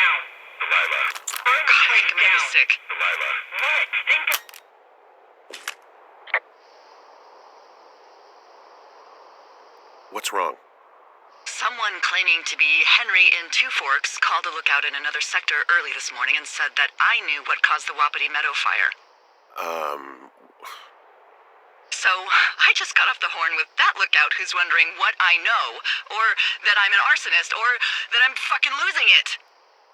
down. Delilah. Burn the place I'm gonna be down. sick. Delilah. What? Think of... What's wrong? Someone claiming to be Henry in Two Forks called a lookout in another sector early this morning and said that I knew what caused the Wapiti Meadow fire. So, I just got off the horn with that lookout who's wondering what I know, or that I'm an arsonist, or that I'm fucking losing it.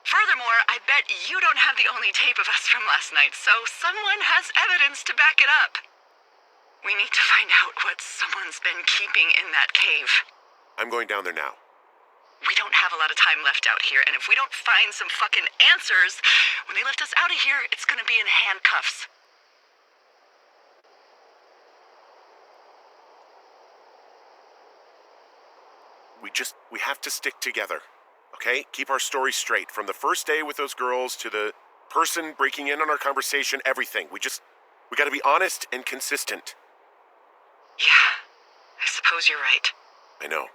Furthermore, I bet you don't have the only tape of us from last night, so someone has evidence to back it up. We need to find out what someone's been keeping in that cave. I'm going down there now. We don't have a lot of time left out here, and if we don't find some fucking answers, when they lift us out of here, it's gonna be in handcuffs. We have to stick together, okay? Keep our story straight. From the first day with those girls to the person breaking in on our conversation, everything. We gotta be honest and consistent. Yeah, I suppose you're right. I know.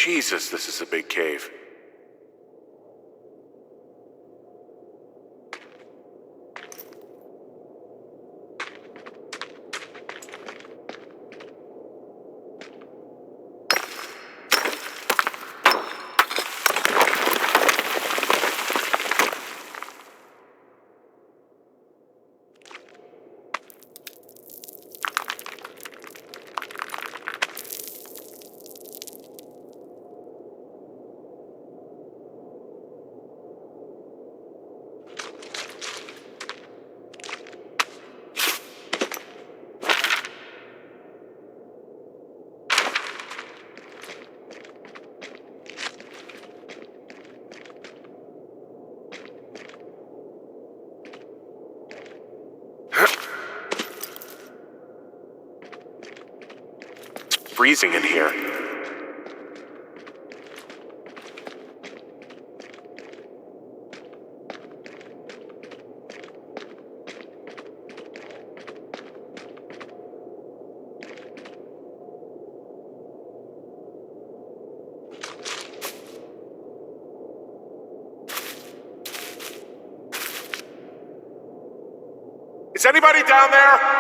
Jesus, this is a big cave. Freezing in here. Is anybody down there?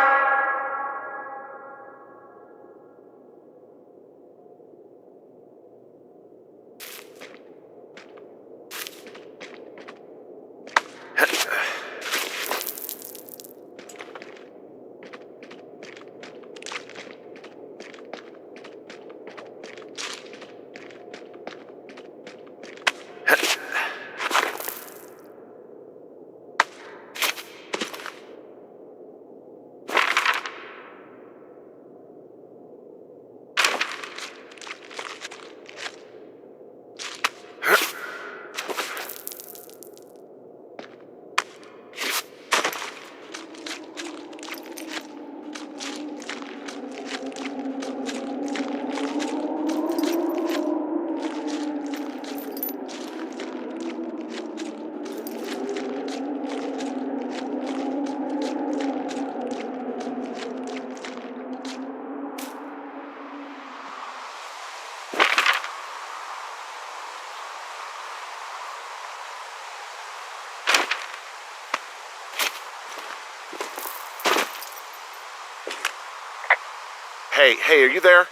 Hey, are you there?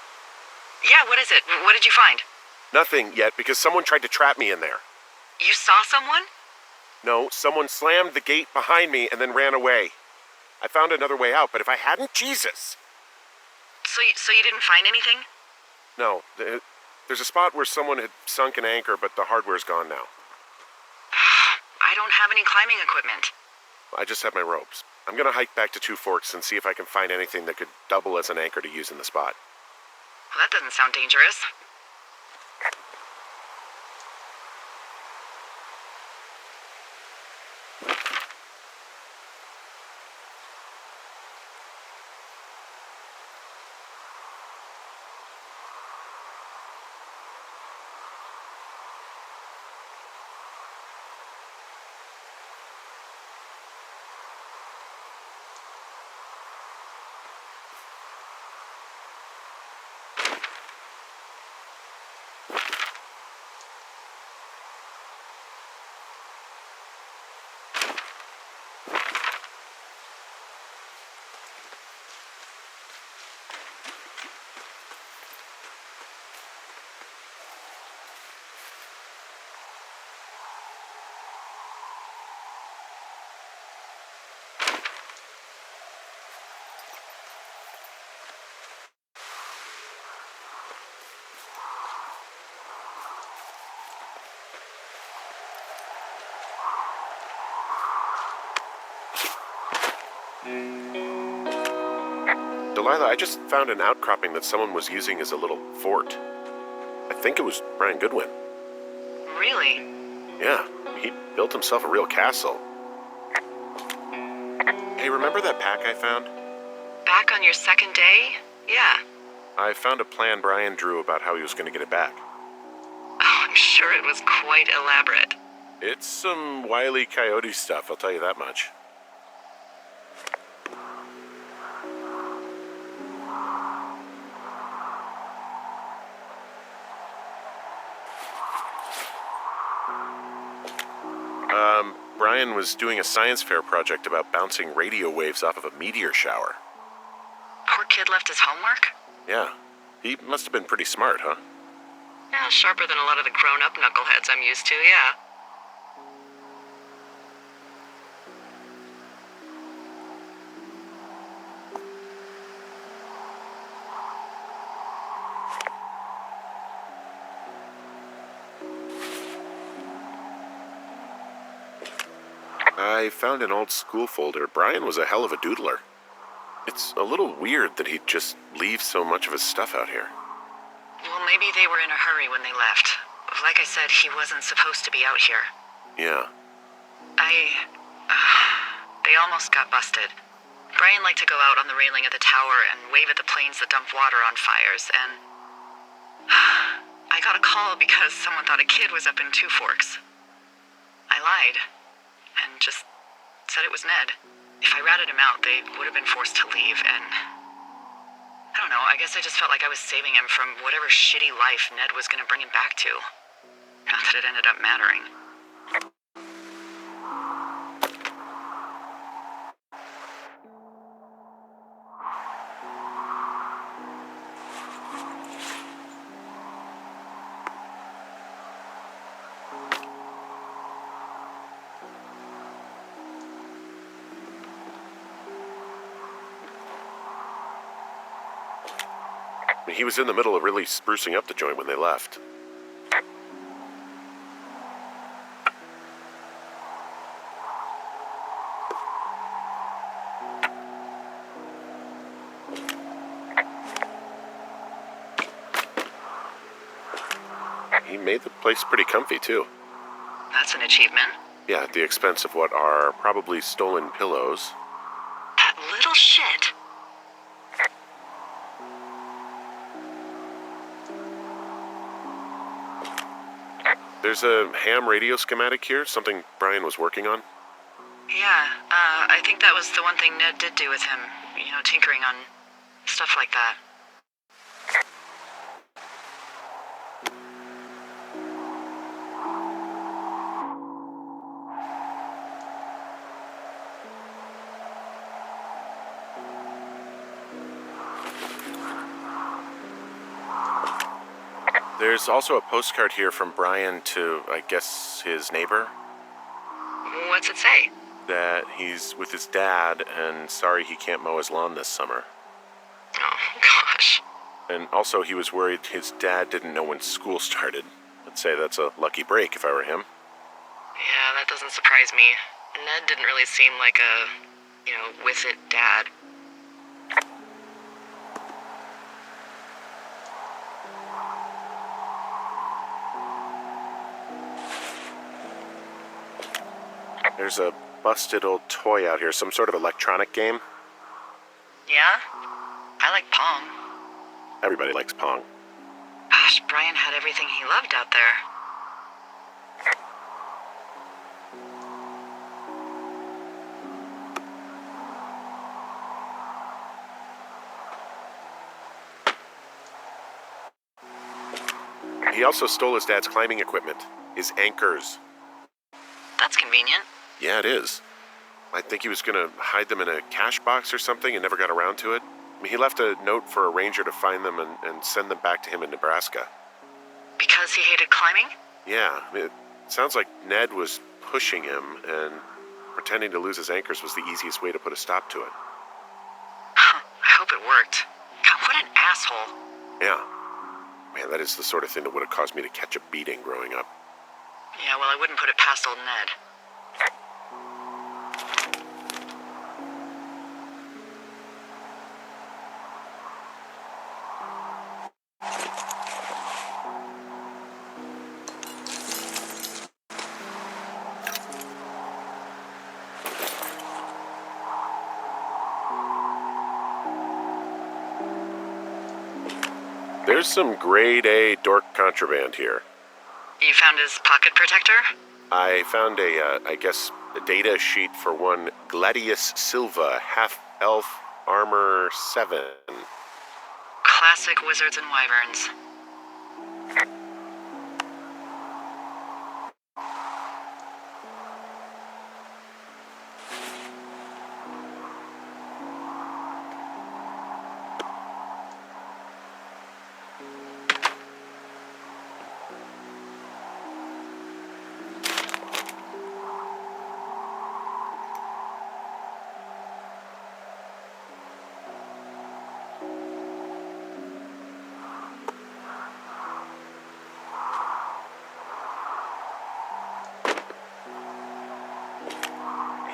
Yeah, what is it? What did you find? Nothing yet, because someone tried to trap me in there. You saw someone? No, someone slammed the gate behind me and then ran away. I found another way out, but if I hadn't, Jesus! So you didn't find anything? No, there's a spot where someone had sunk an anchor, but the hardware's gone now. I don't have any climbing equipment. I just have my ropes. I'm gonna hike back to Two Forks and see if I can find anything that could double as an anchor to use in the spot. Well, that doesn't sound dangerous. Delilah, I just found an outcropping that someone was using as a little fort. I think it was Brian Goodwin. Really? Yeah, he built himself a real castle. Hey, remember that pack I found? Back on your second day? Yeah. I found a plan Brian drew about how he was going to get it back. Oh, I'm sure it was quite elaborate. It's some Wile E. Coyote stuff, I'll tell you that much. Brian was doing a science fair project about bouncing radio waves off of a meteor shower. Poor kid left his homework? Yeah. He must have been pretty smart, huh? Yeah, sharper than a lot of the grown-up knuckleheads I'm used to, yeah. I found an old school folder. Brian was a hell of a doodler. It's a little weird that he'd just leave so much of his stuff out here. Well, maybe they were in a hurry when they left. Like I said, he wasn't supposed to be out here. Yeah. They almost got busted. Brian liked to go out on the railing of the tower and wave at the planes that dump water on fires, and I got a call because someone thought a kid was up in Two Forks. I lied, and just said it was Ned. If I ratted him out, they would have been forced to leave, and I don't know, I guess I just felt like I was saving him from whatever shitty life Ned was going to bring him back to. Not that it ended up mattering. He was in the middle of really sprucing up the joint when they left. He made the place pretty comfy, too. That's an achievement. Yeah, at the expense of what are probably stolen pillows. That little shit. There's a ham radio schematic here, something Brian was working on. Yeah, I think that was the one thing Ned did do with him. You know, tinkering on stuff like that. There's also a postcard here from Brian to, I guess, his neighbor. What's it say? That he's with his dad and sorry he can't mow his lawn this summer. Oh, gosh. And also he was worried his dad didn't know when school started. I'd say that's a lucky break if I were him. Yeah, that doesn't surprise me. Ned didn't really seem like a, with it dad. There's a busted old toy out here, some sort of electronic game. Yeah? I like Pong. Everybody likes Pong. Gosh, Brian had everything he loved out there. He also stole his dad's climbing equipment, his anchors. That's convenient. Yeah, it is. I think he was going to hide them in a cash box or something and never got around to it. I mean, he left a note for a ranger to find them and send them back to him in Nebraska. Because he hated climbing? Yeah, I mean, it sounds like Ned was pushing him, and pretending to lose his anchors was the easiest way to put a stop to it. Huh, I hope it worked. God, what an asshole. Yeah. Man, that is the sort of thing that would have caused me to catch a beating growing up. Yeah, well, I wouldn't put it past old Ned. There's some grade A dork contraband here. You found his pocket protector? I found a data sheet for one Gladius Silva, half-elf armor 7. Classic wizards and wyverns.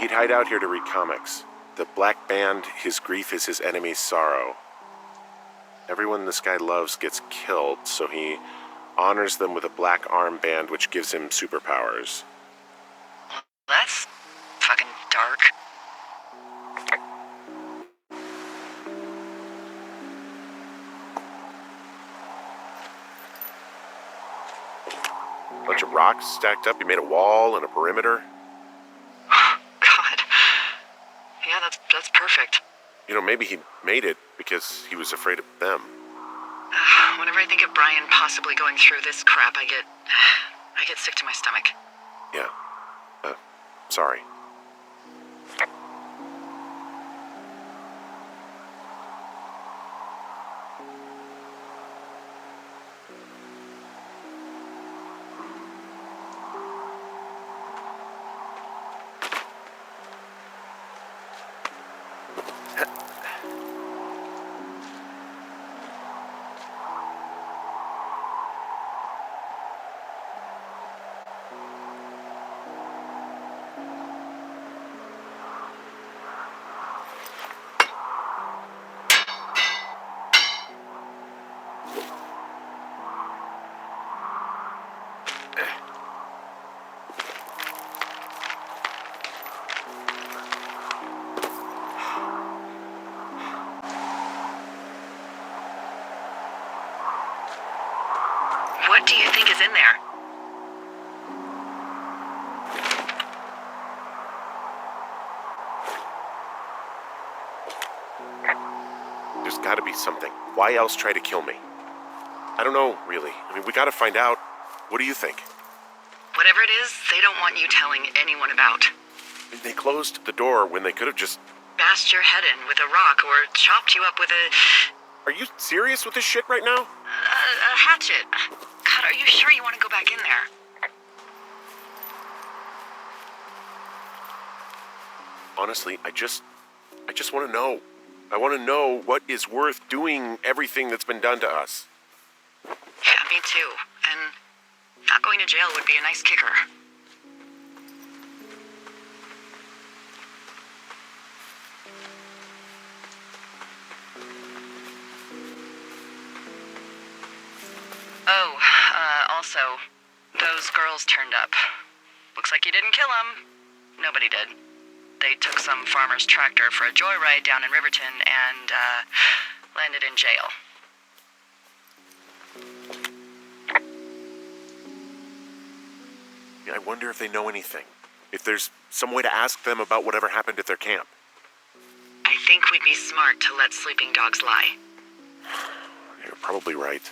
He'd hide out here to read comics. The black band, his grief is his enemy's sorrow. Everyone this guy loves gets killed, so he honors them with a black armband which gives him superpowers. That's fucking dark. Bunch of rocks stacked up. He made a wall and a perimeter. God. Yeah, that's perfect. You know, maybe he made it because he was afraid of them. Whenever I think of Brian possibly going through this crap, I get sick to my stomach. Yeah. Sorry. What do you think is in there? There's gotta be something. Why else try to kill me? I don't know, really. I mean, we gotta find out. What do you think? Whatever it is, they don't want you telling anyone about. They closed the door when they could have just... Bashed your head in with a rock or chopped you up with a Are you serious with this shit right now? hatchet. God, are you sure you want to go back in there? Honestly, I just want to know. I want to know what is worth doing everything that's been done to us. Yeah, me too. And not going to jail would be a nice kicker. Oh, also, those girls turned up. Looks like you didn't kill them. Nobody did. They took some farmer's tractor for a joyride down in Riverton and, landed in jail. I wonder if they know anything. If there's some way to ask them about whatever happened at their camp. I think we'd be smart to let sleeping dogs lie. You're probably right.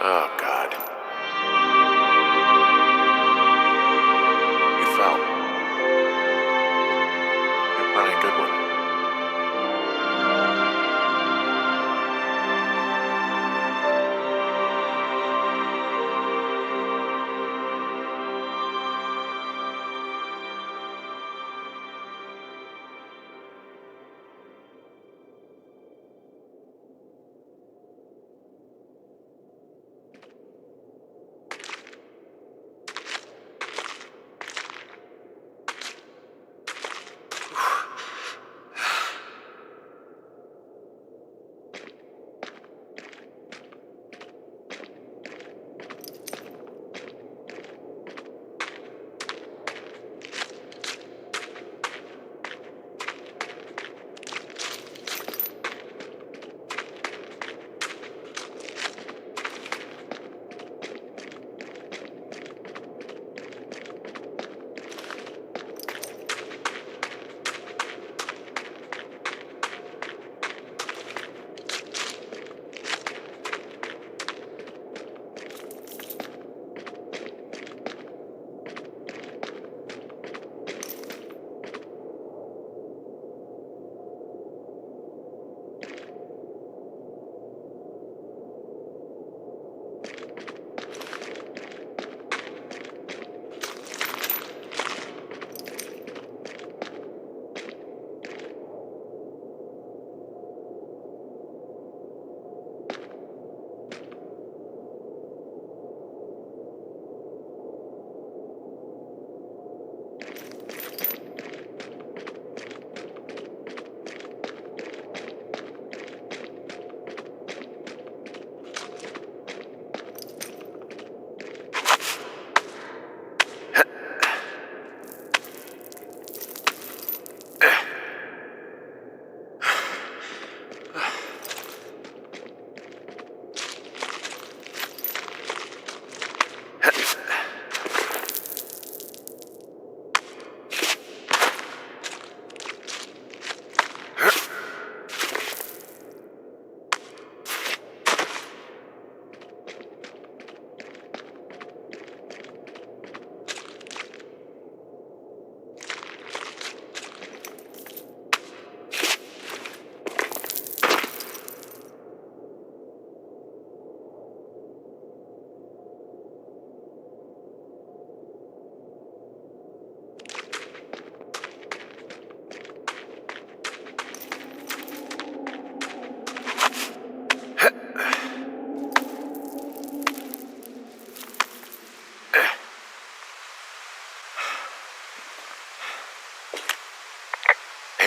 Oh, God. You fell. You're probably a good one.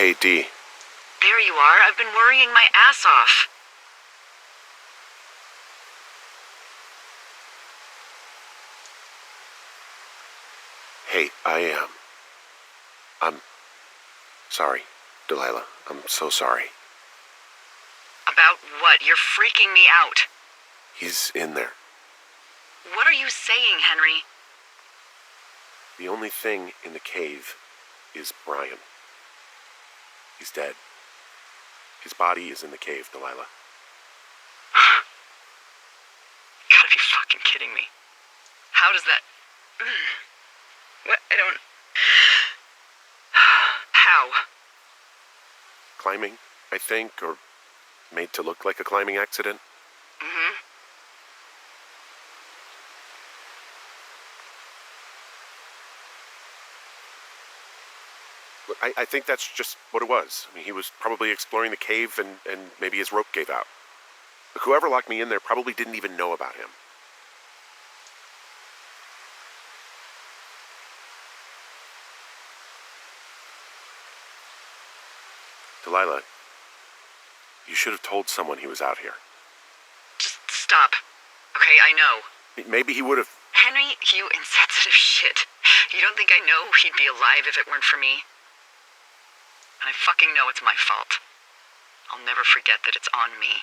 Hey, Dee. There you are. I've been worrying my ass off. Hey, I'm sorry, Delilah. I'm so sorry. About what? You're freaking me out. He's in there. What are you saying, Henry? The only thing in the cave is Brian. He's dead. His body is in the cave, Delilah. Gotta be fucking kidding me. How does that... What? I don't... How? Climbing, I think, or made to look like a climbing accident. Mm-hmm. Look, I think that's just what it was. I mean, he was probably exploring the cave and maybe his rope gave out. Look, whoever locked me in there probably didn't even know about him. Delilah, you should have told someone he was out here. Just stop. Okay, I know. Maybe he would have... Henry, you insensitive shit. You don't think I know he'd be alive if it weren't for me? And I fucking know it's my fault. I'll never forget that it's on me.